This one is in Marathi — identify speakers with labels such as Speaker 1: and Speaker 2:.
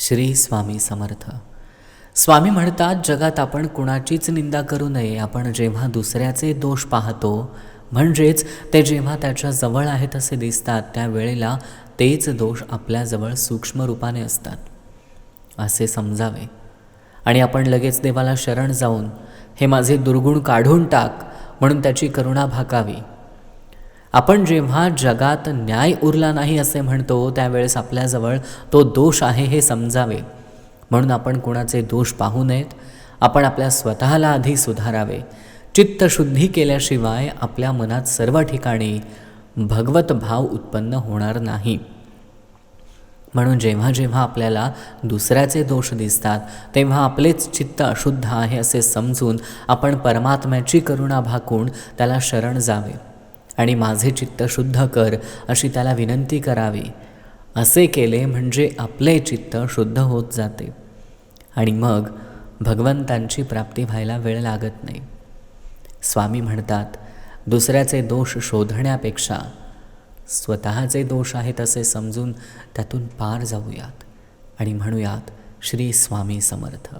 Speaker 1: श्री स्वामी समर्थ. स्वामी म्हणतात, जगात आपण कुणाचीच निंदा करू नये. आपण जेव्हा दुसऱ्याचे दोष पाहतो, म्हणजेच ते जेव्हा त्याच्या जवळ आहेत असे दिसतात, त्यावेळेला तेच दोष आपल्याजवळ सूक्ष्म रूपाने असतात असे समजावे आणि आपण लगेच देवाला शरण जाऊन हे माझे दुर्गुण काढून टाक म्हणून त्याची करुणा भाकावी. आपण जेव्हा जगात न्याय उरला नाही असे म्हणतो, त्यावेळेस आपल्याजवळ तो दोष आहे हे समजावे. म्हणून आपण कुणाचे दोष पाहू नयेत. आपण आपल्या स्वतःला आधी सुधारावे. चित्तशुद्धी केल्याशिवाय आपल्या मनात सर्व ठिकाणी भगवत भाव उत्पन्न होणार नाही. म्हणून जेव्हा जेव्हा आपल्याला दुसऱ्याचे दोष दिसतात, तेव्हा आपलेच चित्त अशुद्ध आहे असे समजून आपण परमात्म्याची करुणा भाकून त्याला शरण जावे आणि माझे चित्त शुद्ध कर अशी त्याला विनंती करावी. असे केले म्हणजे आपले चित्त शुद्ध होत जाते आणि मग भगवंतांची प्राप्ती व्हायला वेळ लागत नाही. स्वामी म्हणतात, दुसऱ्याचे दोष शोधण्यापेक्षा स्वतःचे दोष आहेत असे समजून त्यातून पार जाऊयात आणि म्हणूयात श्री स्वामी समर्थ.